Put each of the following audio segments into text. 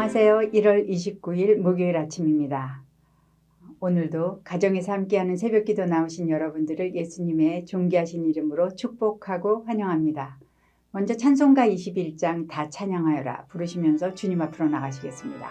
안녕하세요. 1월 29일 목요일 아침입니다. 오늘도 가정에서 함께하는 새벽기도 나오신 여러분들을 예수님의 존귀하신 이름으로 축복하고 환영합니다. 먼저 찬송가 21장 다 찬양하여라 부르시면서 주님 앞으로 나가시겠습니다.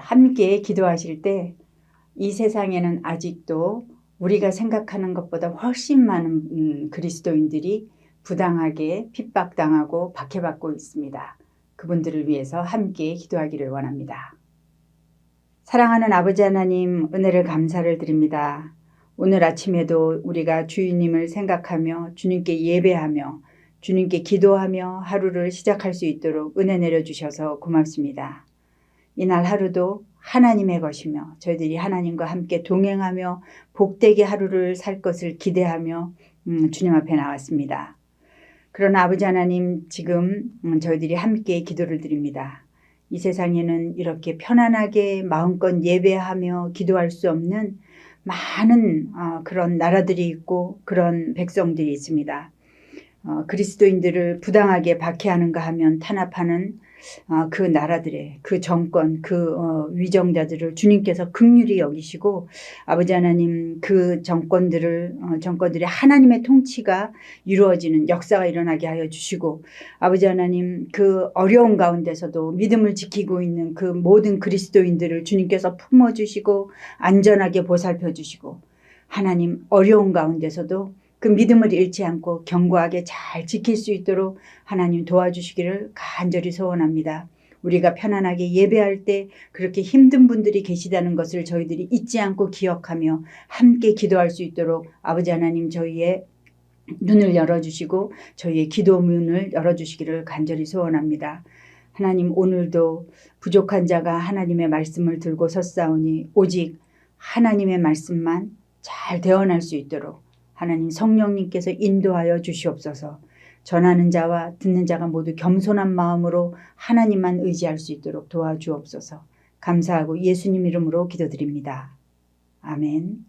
함께 기도하실 때 이 세상에는 아직도 우리가 생각하는 것보다 훨씬 많은 그리스도인들이 부당하게 핍박당하고 박해받고 있습니다. 그분들을 위해서 함께 기도하기를 원합니다. 사랑하는 아버지 하나님, 은혜를 감사를 드립니다. 오늘 아침에도 우리가 주님을 생각하며 주님께 예배하며 주님께 기도하며 하루를 시작할 수 있도록 은혜 내려주셔서 고맙습니다. 이날 하루도 하나님의 것이며 저희들이 하나님과 함께 동행하며 복되게 하루를 살 것을 기대하며 주님 앞에 나왔습니다. 그러나 아버지 하나님, 지금 저희들이 함께 기도를 드립니다. 이 세상에는 이렇게 편안하게 마음껏 예배하며 기도할 수 없는 많은 그런 나라들이 있고 그런 백성들이 있습니다. 그리스도인들을 부당하게 박해하는가 하면 탄압하는 그 나라들의 그 정권, 그 위정자들을 주님께서 긍휼히 여기시고 아버지 하나님, 그 정권들의 하나님의 통치가 이루어지는 역사가 일어나게 하여 주시고 아버지 하나님, 그 어려운 가운데서도 믿음을 지키고 있는 그 모든 그리스도인들을 주님께서 품어주시고 안전하게 보살펴 주시고 하나님, 어려운 가운데서도 그 믿음을 잃지 않고 견고하게 잘 지킬 수 있도록 하나님 도와주시기를 간절히 소원합니다. 우리가 편안하게 예배할 때 그렇게 힘든 분들이 계시다는 것을 저희들이 잊지 않고 기억하며 함께 기도할 수 있도록 아버지 하나님, 저희의 눈을 열어주시고 저희의 기도 문을 열어주시기를 간절히 소원합니다. 하나님, 오늘도 부족한 자가 하나님의 말씀을 들고 섰사오니 오직 하나님의 말씀만 잘 대언할 수 있도록 하나님 성령님께서 인도하여 주시옵소서. 전하는 자와 듣는 자가 모두 겸손한 마음으로 하나님만 의지할 수 있도록 도와주옵소서. 감사하고 예수님 이름으로 기도드립니다. 아멘.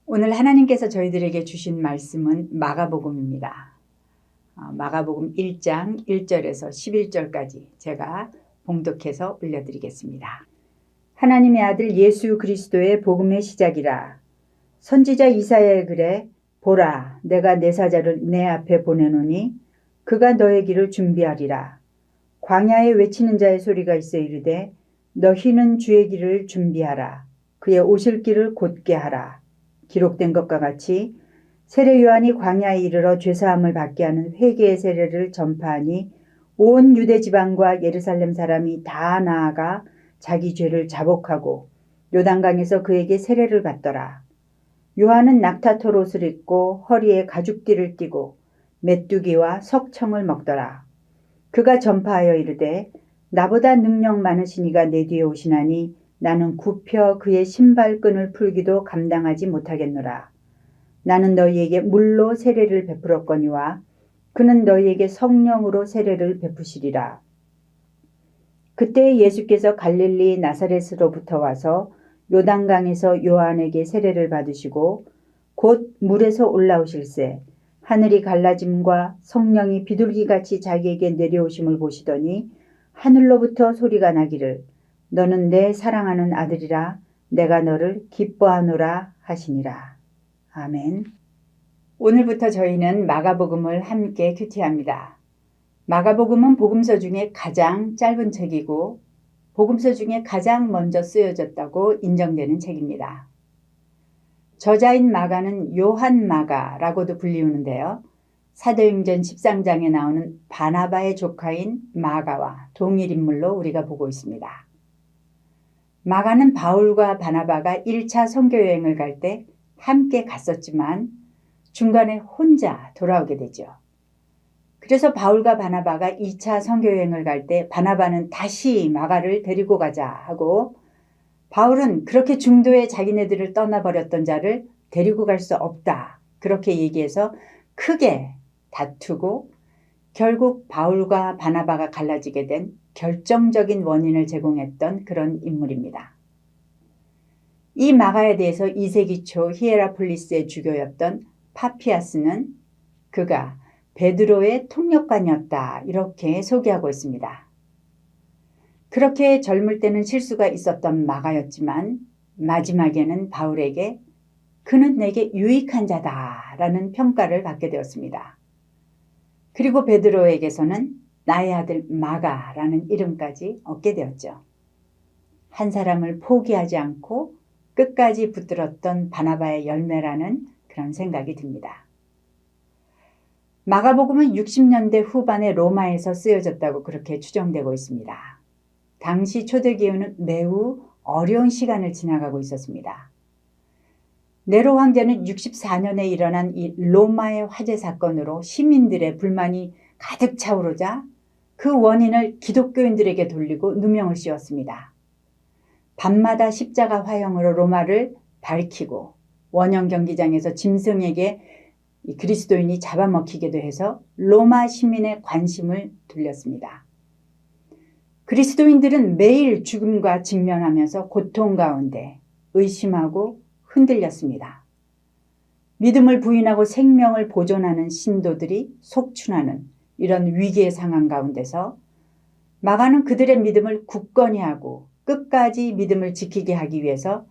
오늘 하나님께서 저희들에게 주신 말씀은 마가복음입니다. 마가복음 1장 1절에서 11절까지 제가 봉독해서 올려드리겠습니다. 하나님의 아들 예수 그리스도의 복음의 시작이라. 선지자 이사야의 글에 보라, 내가 내 사자를 내 앞에 보내노니 그가 너의 길을 준비하리라. 광야에 외치는 자의 소리가 있어 이르되 너희는 주의 길을 준비하라. 그의 오실 길을 곧게 하라. 기록된 것과 같이 세례 요한이 광야에 이르러 죄사함을 받게 하는 회개의 세례를 전파하니 온 유대 지방과 예루살렘 사람이 다 나아가 자기 죄를 자복하고 요단강에서 그에게 세례를 받더라. 요한은 낙타털 옷을 입고 허리에 가죽띠를 띠고 메뚜기와 석청을 먹더라. 그가 전파하여 이르되 나보다 능력 많으신 이가 내 뒤에 오시나니 나는 굽혀 그의 신발끈을 풀기도 감당하지 못하겠노라. 나는 너희에게 물로 세례를 베풀었거니와 그는 너희에게 성령으로 세례를 베푸시리라. 그때 예수께서 갈릴리 나사렛으로부터 와서 요단강에서 요한에게 세례를 받으시고 곧 물에서 올라오실새 하늘이 갈라짐과 성령이 비둘기같이 자기에게 내려오심을 보시더니 하늘로부터 소리가 나기를 너는 내 사랑하는 아들이라 내가 너를 기뻐하노라 하시니라. 아멘. 오늘부터 저희는 마가복음을 함께 큐티합니다. 마가복음은 복음서 중에 가장 짧은 책이고 복음서 중에 가장 먼저 쓰여졌다고 인정되는 책입니다. 저자인 마가는 요한 마가라고도 불리우는데요. 사도행전 13장에 나오는 바나바의 조카인 마가와 동일 인물로 우리가 보고 있습니다. 마가는 바울과 바나바가 1차 선교여행을 갈 때 함께 갔었지만 중간에 혼자 돌아오게 되죠. 그래서 바울과 바나바가 2차 선교여행을 갈 때 바나바는 다시 마가를 데리고 가자 하고 바울은 그렇게 중도에 자기네들을 떠나버렸던 자를 데리고 갈 수 없다. 그렇게 얘기해서 크게 다투고 결국 바울과 바나바가 갈라지게 된 결정적인 원인을 제공했던 그런 인물입니다. 이 마가에 대해서 2세기 초 히에라폴리스의 주교였던 파피아스는 그가 베드로의 통역관이었다 이렇게 소개하고 있습니다. 그렇게 젊을 때는 실수가 있었던 마가였지만 마지막에는 바울에게 그는 내게 유익한 자다라는 평가를 받게 되었습니다. 그리고 베드로에게서는 나의 아들 마가라는 이름까지 얻게 되었죠. 한 사람을 포기하지 않고 끝까지 붙들었던 바나바의 열매라는 그런 생각이 듭니다. 마가복음은 60년대 후반에 로마에서 쓰여졌다고 그렇게 추정되고 있습니다. 당시 초대교회는 매우 어려운 시간을 지나가고 있었습니다. 네로 황제는 64년에 일어난 이 로마의 화재 사건으로 시민들의 불만이 가득 차오르자 그 원인을 기독교인들에게 돌리고 누명을 씌웠습니다. 밤마다 십자가 화형으로 로마를 밝히고 원형 경기장에서 짐승에게 그리스도인이 잡아먹히기도 해서 로마 시민의 관심을 돌렸습니다. 그리스도인들은 매일 죽음과 직면하면서 고통 가운데 의심하고 흔들렸습니다. 믿음을 부인하고 생명을 보존하는 신도들이 속춘하는 이런 위기의 상황 가운데서 마가는 그들의 믿음을 굳건히 하고 끝까지 믿음을 지키게 하기 위해서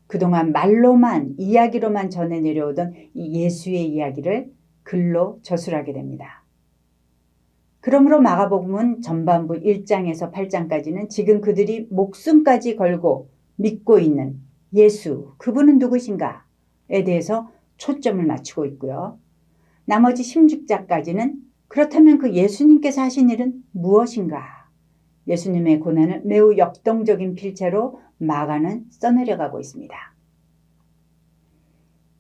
그동안 말로만 이야기로만 전해 내려오던 이 예수의 이야기를 글로 저술하게 됩니다. 그러므로 마가복음은 전반부 1장에서 8장까지는 지금 그들이 목숨까지 걸고 믿고 있는 예수, 그분은 누구신가에 대해서 초점을 맞추고 있고요. 나머지 16장까지는 그렇다면 그 예수님께서 하신 일은 무엇인가? 예수님의 고난을 매우 역동적인 필체로 마가는 써내려가고 있습니다.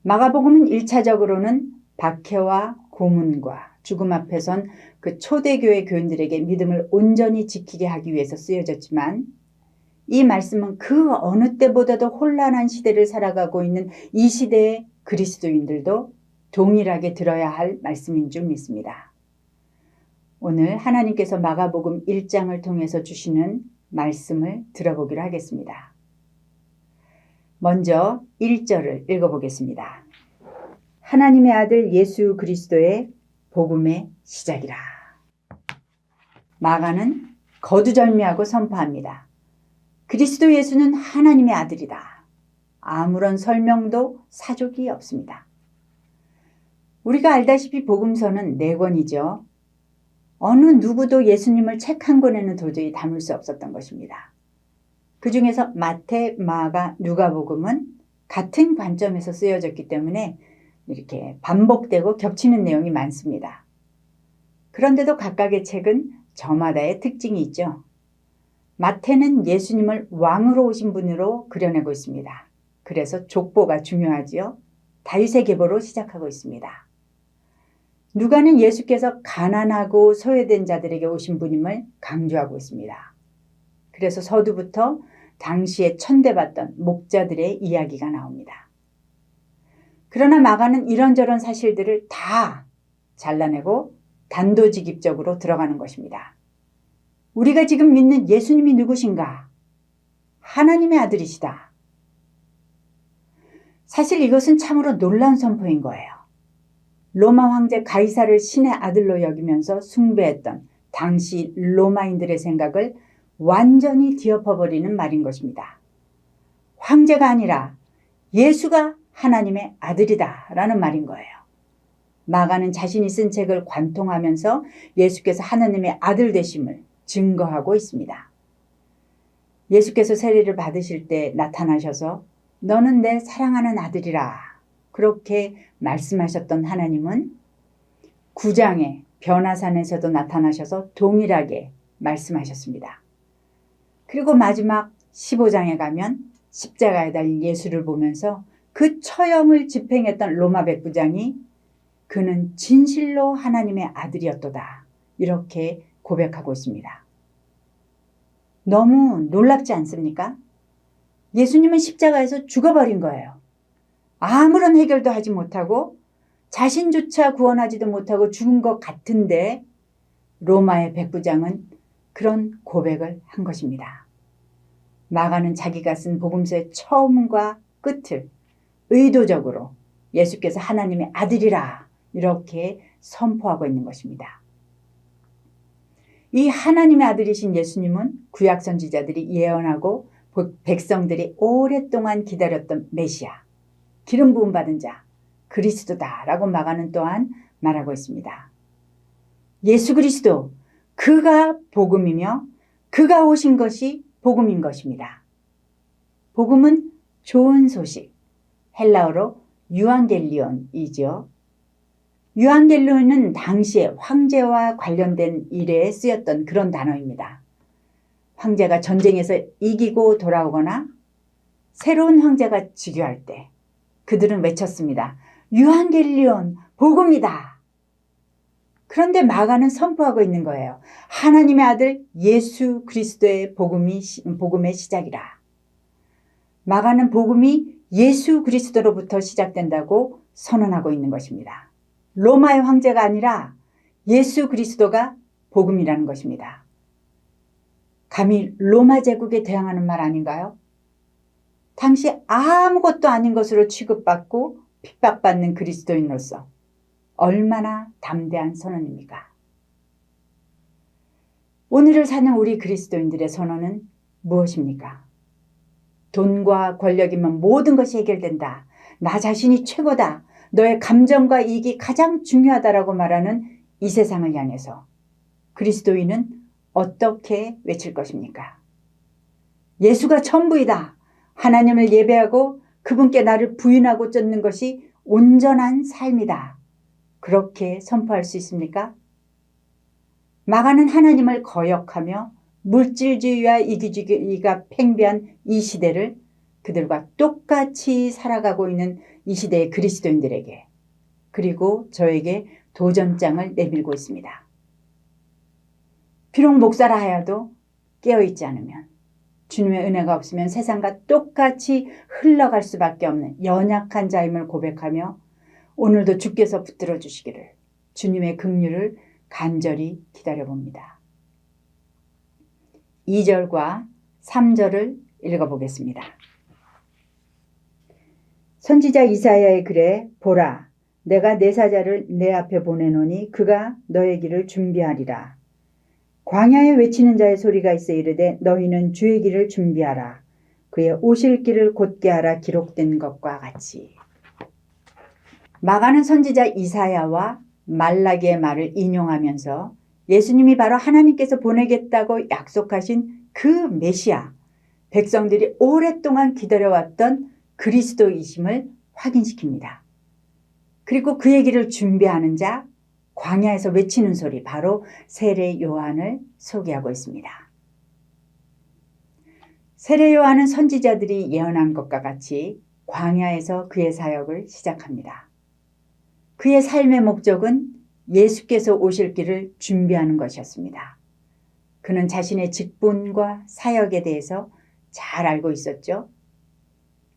마가복음은 1차적으로는 박해와 고문과 죽음 앞에 선 그 초대교회 교인들에게 믿음을 온전히 지키게 하기 위해서 쓰여졌지만 이 말씀은 그 어느 때보다도 혼란한 시대를 살아가고 있는 이 시대의 그리스도인들도 동일하게 들어야 할 말씀인 줄 믿습니다. 오늘 하나님께서 마가복음 1장을 통해서 주시는 말씀을 들어보기로 하겠습니다. 먼저 1절을 읽어보겠습니다. 하나님의 아들 예수 그리스도의 복음의 시작이라. 마가는 거두절미하고 선포합니다. 그리스도 예수는 하나님의 아들이다. 아무런 설명도 사족이 없습니다. 우리가 알다시피 복음서는 4권이죠. 어느 누구도 예수님을 책 한 권에는 도저히 담을 수 없었던 것입니다. 그 중에서 마태, 마가, 누가복음은 같은 관점에서 쓰여졌기 때문에 이렇게 반복되고 겹치는 내용이 많습니다. 그런데도 각각의 책은 저마다의 특징이 있죠. 마태는 예수님을 왕으로 오신 분으로 그려내고 있습니다. 그래서 족보가 중요하지요. 다윗의 계보로 시작하고 있습니다. 누가는 예수께서 가난하고 소외된 자들에게 오신 분임을 강조하고 있습니다. 그래서 서두부터 당시에 천대받던 목자들의 이야기가 나옵니다. 그러나 마가는 이런저런 사실들을 다 잘라내고 단도직입적으로 들어가는 것입니다. 우리가 지금 믿는 예수님이 누구신가? 하나님의 아들이시다. 사실 이것은 참으로 놀라운 선포인 거예요. 로마 황제 가이사를 신의 아들로 여기면서 숭배했던 당시 로마인들의 생각을 완전히 뒤엎어버리는 말인 것입니다. 황제가 아니라 예수가 하나님의 아들이다 라는 말인 거예요. 마가는 자신이 쓴 책을 관통하면서 예수께서 하나님의 아들 되심을 증거하고 있습니다. 예수께서 세례를 받으실 때 나타나셔서 너는 내 사랑하는 아들이라 그렇게 말씀하셨던 하나님은 9장의 변화산에서도 나타나셔서 동일하게 말씀하셨습니다. 그리고 마지막 15장에 가면 십자가에 달린 예수를 보면서 그 처형을 집행했던 로마 백부장이 그는 진실로 하나님의 아들이었도다 이렇게 고백하고 있습니다. 너무 놀랍지 않습니까? 예수님은 십자가에서 죽어버린 거예요. 아무런 해결도 하지 못하고 자신조차 구원하지도 못하고 죽은 것 같은데 로마의 백부장은 그런 고백을 한 것입니다. 마가는 자기가 쓴 복음서의 처음과 끝을 의도적으로 예수께서 하나님의 아들이라 이렇게 선포하고 있는 것입니다. 이 하나님의 아들이신 예수님은 구약 선지자들이 예언하고 백성들이 오랫동안 기다렸던 메시아, 기름 부음 받은 자, 그리스도다라고 마가는 또한 말하고 있습니다. 예수 그리스도, 그가 복음이며 그가 오신 것이 복음인 것입니다. 복음은 좋은 소식, 헬라어로 유앙겔리온이죠. 유앙겔리온은 당시에 황제와 관련된 일에 쓰였던 그런 단어입니다. 황제가 전쟁에서 이기고 돌아오거나 새로운 황제가 즉위할 때 그들은 외쳤습니다. 유앙겔리온, 복음이다. 그런데 마가는 선포하고 있는 거예요. 하나님의 아들 예수 그리스도의 복음의 시작이라. 마가는 복음이 예수 그리스도로부터 시작된다고 선언하고 있는 것입니다. 로마의 황제가 아니라 예수 그리스도가 복음이라는 것입니다. 감히 로마 제국에 대항하는 말 아닌가요? 당시 아무것도 아닌 것으로 취급받고 핍박받는 그리스도인으로서 얼마나 담대한 선언입니까? 오늘을 사는 우리 그리스도인들의 선언은 무엇입니까? 돈과 권력이면 모든 것이 해결된다. 나 자신이 최고다. 너의 감정과 이익이 가장 중요하다라고 말하는 이 세상을 향해서 그리스도인은 어떻게 외칠 것입니까? 예수가 전부이다. 하나님을 예배하고 그분께 나를 부인하고 쫓는 것이 온전한 삶이다. 그렇게 선포할 수 있습니까? 마가는 하나님을 거역하며 물질주의와 이기주의가 팽배한 이 시대를 그들과 똑같이 살아가고 있는 이 시대의 그리스도인들에게 그리고 저에게 도전장을 내밀고 있습니다. 비록 목사라 하여도 깨어있지 않으면 주님의 은혜가 없으면 세상과 똑같이 흘러갈 수밖에 없는 연약한 자임을 고백하며 오늘도 주께서 붙들어 주시기를 주님의 긍휼을 간절히 기다려봅니다. 2절과 3절을 읽어보겠습니다. 선지자 이사야의 글에 보라, 내가 내 사자를 내 앞에 보내노니 그가 너의 길을 준비하리라. 광야에 외치는 자의 소리가 있어 이르되 너희는 주의 길을 준비하라. 그의 오실 길을 곧게 하라. 기록된 것과 같이. 마가는 선지자 이사야와 말라기의 말을 인용하면서 예수님이 바로 하나님께서 보내겠다고 약속하신 그 메시아, 백성들이 오랫동안 기다려왔던 그리스도이심을 확인시킵니다. 그리고 그 얘기를 준비하는 자, 광야에서 외치는 소리, 바로 세례 요한을 소개하고 있습니다. 세례 요한은 선지자들이 예언한 것과 같이 광야에서 그의 사역을 시작합니다. 그의 삶의 목적은 예수께서 오실 길을 준비하는 것이었습니다. 그는 자신의 직분과 사역에 대해서 잘 알고 있었죠.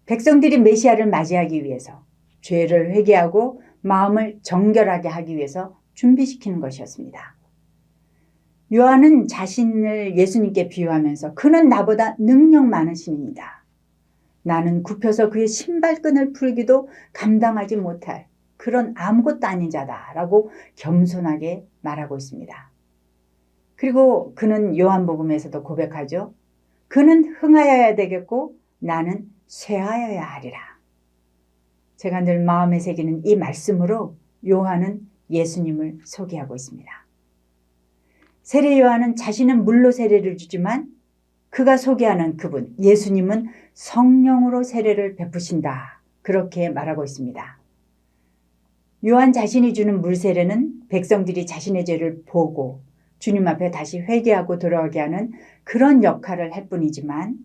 백성들이 메시아를 맞이하기 위해서, 죄를 회개하고 마음을 정결하게 하기 위해서 준비시키는 것이었습니다. 요한은 자신을 예수님께 비유하면서 그는 나보다 능력 많은 신입니다. 나는 굽혀서 그의 신발끈을 풀기도 감당하지 못할 그런 아무것도 아닌 자다라고 겸손하게 말하고 있습니다. 그리고 그는 요한복음에서도 고백하죠. 그는 흥하여야 되겠고 나는 쇠하여야 하리라. 제가 늘 마음에 새기는 이 말씀으로 요한은 예수님을 소개하고 있습니다. 세례 요한은 자신은 물로 세례를 주지만 그가 소개하는 그분 예수님은 성령으로 세례를 베푸신다. 그렇게 말하고 있습니다. 요한 자신이 주는 물 세례는 백성들이 자신의 죄를 보고 주님 앞에 다시 회개하고 돌아오게 하는 그런 역할을 할 뿐이지만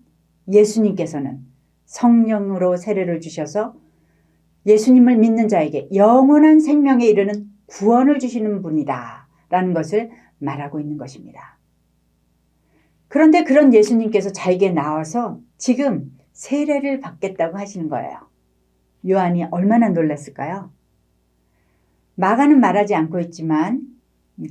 예수님께서는 성령으로 세례를 주셔서 예수님을 믿는 자에게 영원한 생명에 이르는 구원을 주시는 분이다 라는 것을 말하고 있는 것입니다. 그런데 그런 예수님께서 자에게 나와서 지금 세례를 받겠다고 하시는 거예요. 요한이 얼마나 놀랐을까요? 마가는 말하지 않고 있지만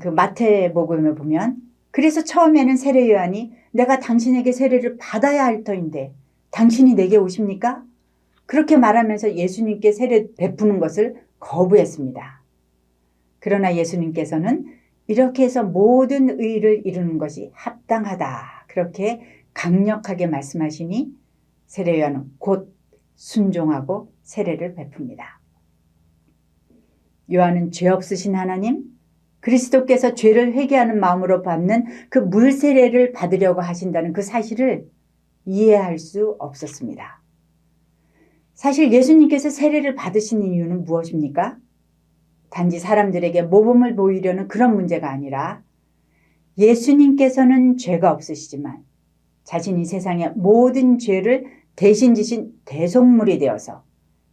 그 마태복음에 보면 그래서 처음에는 세례 요한이 내가 당신에게 세례를 받아야 할 터인데 당신이 내게 오십니까? 그렇게 말하면서 예수님께 세례 베푸는 것을 거부했습니다. 그러나 예수님께서는 이렇게 해서 모든 의를 이루는 것이 합당하다. 그렇게 강력하게 말씀하시니 세례 요한은 곧 순종하고 세례를 베풉니다. 요한은 죄 없으신 하나님, 그리스도께서 죄를 회개하는 마음으로 받는 그 물 세례를 받으려고 하신다는 그 사실을 이해할 수 없었습니다. 사실 예수님께서 세례를 받으신 이유는 무엇입니까? 단지 사람들에게 모범을 보이려는 그런 문제가 아니라 예수님께서는 죄가 없으시지만 자신이 세상의 모든 죄를 대신 지신 대속물이 되어서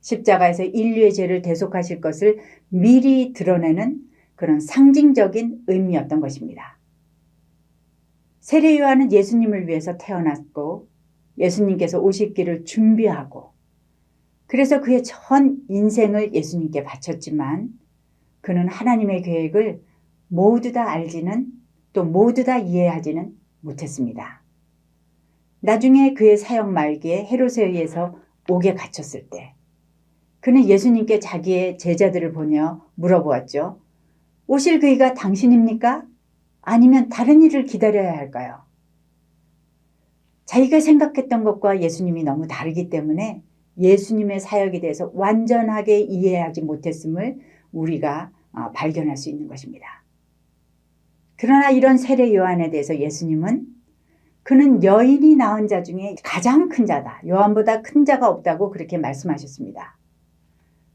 십자가에서 인류의 죄를 대속하실 것을 미리 드러내는 그런 상징적인 의미였던 것입니다. 세례 요한은 예수님을 위해서 태어났고 예수님께서 오실 길을 준비하고 그래서 그의 전 인생을 예수님께 바쳤지만 그는 하나님의 계획을 모두 다 알지는 또 모두 다 이해하지는 못했습니다. 나중에 그의 사역 말기에 헤롯에 의해서 옥에 갇혔을 때 그는 예수님께 자기의 제자들을 보며 물어보았죠. 오실 그이가 당신입니까? 아니면 다른 일을 기다려야 할까요? 자기가 생각했던 것과 예수님이 너무 다르기 때문에 예수님의 사역에 대해서 완전하게 이해하지 못했음을 우리가 발견할 수 있는 것입니다. 그러나 이런 세례 요한에 대해서 예수님은 그는 여인이 낳은 자 중에 가장 큰 자다. 요한보다 큰 자가 없다고 그렇게 말씀하셨습니다.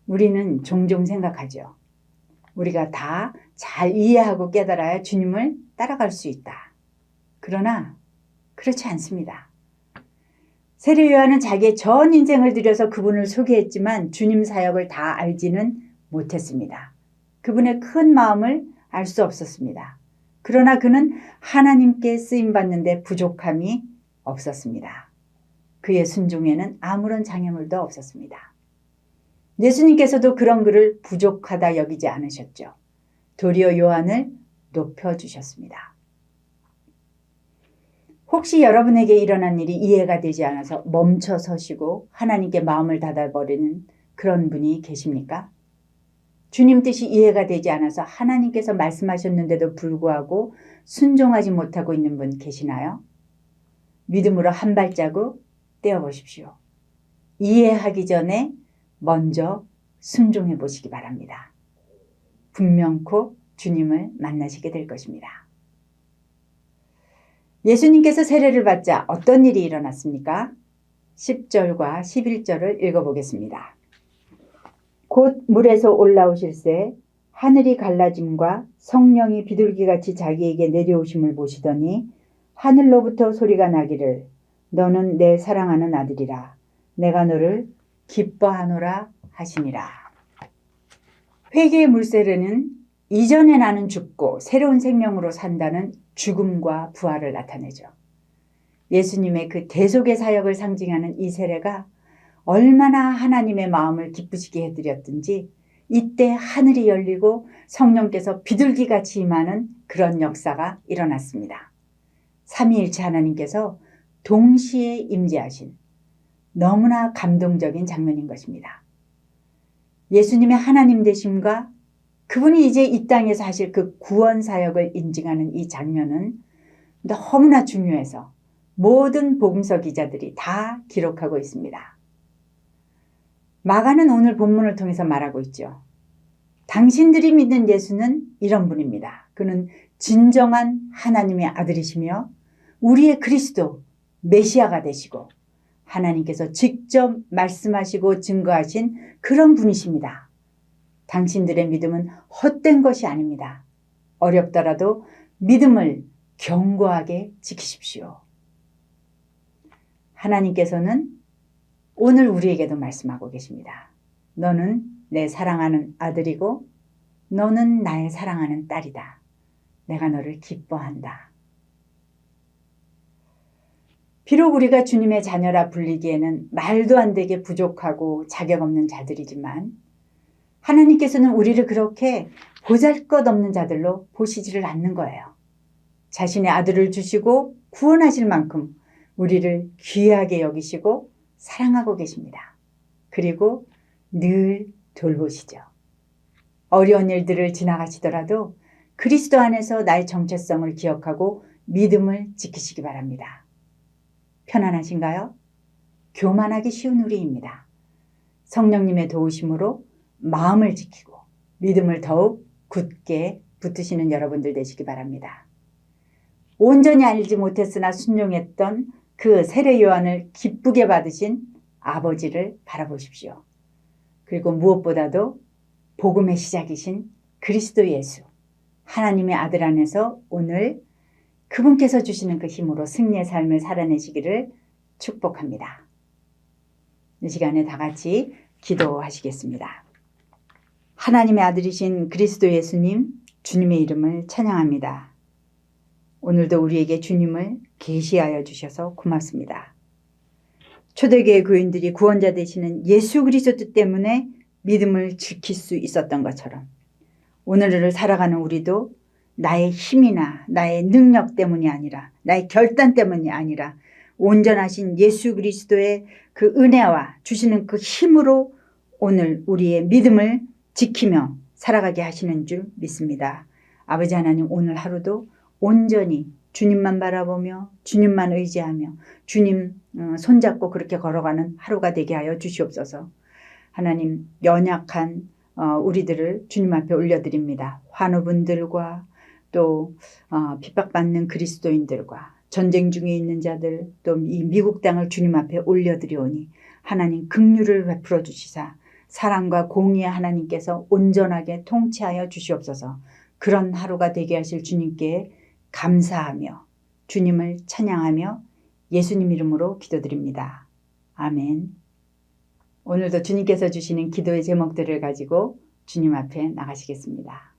우리는 종종 생각하죠. 우리가 다 잘 이해하고 깨달아야 주님을 따라갈 수 있다. 그러나 그렇지 않습니다. 세례 요한은 자기의 전 인생을 들여서 그분을 소개했지만 주님 사역을 다 알지는 못했습니다. 그분의 큰 마음을 알 수 없었습니다. 그러나 그는 하나님께 쓰임받는데 부족함이 없었습니다. 그의 순종에는 아무런 장애물도 없었습니다. 예수님께서도 그런 그를 부족하다 여기지 않으셨죠. 도리어 요한을 높여주셨습니다. 혹시 여러분에게 일어난 일이 이해가 되지 않아서 멈춰 서시고 하나님께 마음을 닫아버리는 그런 분이 계십니까? 주님 뜻이 이해가 되지 않아서 하나님께서 말씀하셨는데도 불구하고 순종하지 못하고 있는 분 계시나요? 믿음으로 한 발자국 떼어보십시오. 이해하기 전에 먼저 순종해 보시기 바랍니다. 분명코 주님을 만나시게 될 것입니다. 예수님께서 세례를 받자 어떤 일이 일어났습니까? 10절과 11절을 읽어보겠습니다. 곧 물에서 올라오실새 하늘이 갈라짐과 성령이 비둘기같이 자기에게 내려오심을 보시더니 하늘로부터 소리가 나기를 너는 내 사랑하는 아들이라 내가 너를 기뻐하노라 하시니라. 회개의 물세례는 이전에 나는 죽고 새로운 생명으로 산다는 죽음과 부활을 나타내죠. 예수님의 그 대속의 사역을 상징하는 이 세례가 얼마나 하나님의 마음을 기쁘시게 해드렸든지 이때 하늘이 열리고 성령께서 비둘기같이 임하는 그런 역사가 일어났습니다. 삼위일체 하나님께서 동시에 임재하신 너무나 감동적인 장면인 것입니다. 예수님의 하나님 되심과 그분이 이제 이 땅에서 하실 그 구원 사역을 인증하는 이 장면은 너무나 중요해서 모든 복음서 기자들이 다 기록하고 있습니다. 마가는 오늘 본문을 통해서 말하고 있죠. 당신들이 믿는 예수는 이런 분입니다. 그는 진정한 하나님의 아들이시며 우리의 그리스도 메시아가 되시고 하나님께서 직접 말씀하시고 증거하신 그런 분이십니다. 당신들의 믿음은 헛된 것이 아닙니다. 어렵더라도 믿음을 견고하게 지키십시오. 하나님께서는 오늘 우리에게도 말씀하고 계십니다. 너는 내 사랑하는 아들이고 너는 나의 사랑하는 딸이다. 내가 너를 기뻐한다. 비록 우리가 주님의 자녀라 불리기에는 말도 안 되게 부족하고 자격 없는 자들이지만 하나님께서는 우리를 그렇게 보잘것없는 자들로 보시지를 않는 거예요. 자신의 아들을 주시고 구원하실 만큼 우리를 귀하게 여기시고 사랑하고 계십니다. 그리고 늘 돌보시죠. 어려운 일들을 지나가시더라도 그리스도 안에서 나의 정체성을 기억하고 믿음을 지키시기 바랍니다. 편안하신가요? 교만하기 쉬운 우리입니다. 성령님의 도우심으로 마음을 지키고 믿음을 더욱 굳게 붙드시는 여러분들 되시기 바랍니다. 온전히 알지 못했으나 순종했던 그 세례 요한을 기쁘게 받으신 아버지를 바라보십시오. 그리고 무엇보다도 복음의 시작이신 그리스도 예수, 하나님의 아들 안에서 오늘 그분께서 주시는 그 힘으로 승리의 삶을 살아내시기를 축복합니다. 이 시간에 다 같이 기도하시겠습니다. 하나님의 아들이신 그리스도 예수님, 주님의 이름을 찬양합니다. 오늘도 우리에게 주님을 계시하여 주셔서 고맙습니다. 초대교회 교인들이 구원자 되시는 예수 그리스도 때문에 믿음을 지킬 수 있었던 것처럼 오늘을 살아가는 우리도 나의 힘이나 나의 능력 때문이 아니라 나의 결단 때문이 아니라 온전하신 예수 그리스도의 그 은혜와 주시는 그 힘으로 오늘 우리의 믿음을 지키며 살아가게 하시는 줄 믿습니다. 아버지 하나님, 오늘 하루도 온전히 주님만 바라보며 주님만 의지하며 주님 손잡고 그렇게 걸어가는 하루가 되게 하여 주시옵소서. 하나님, 연약한 우리들을 주님 앞에 올려드립니다. 환우분들과 또 핍박받는 그리스도인들과 전쟁 중에 있는 자들, 또 이 미국 땅을 주님 앞에 올려드리오니 하나님 긍휼을 베풀어 주시사 사랑과 공의의 하나님께서 온전하게 통치하여 주시옵소서. 그런 하루가 되게 하실 주님께 감사하며 주님을 찬양하며 예수님 이름으로 기도드립니다. 아멘. 오늘도 주님께서 주시는 기도의 제목들을 가지고 주님 앞에 나가시겠습니다.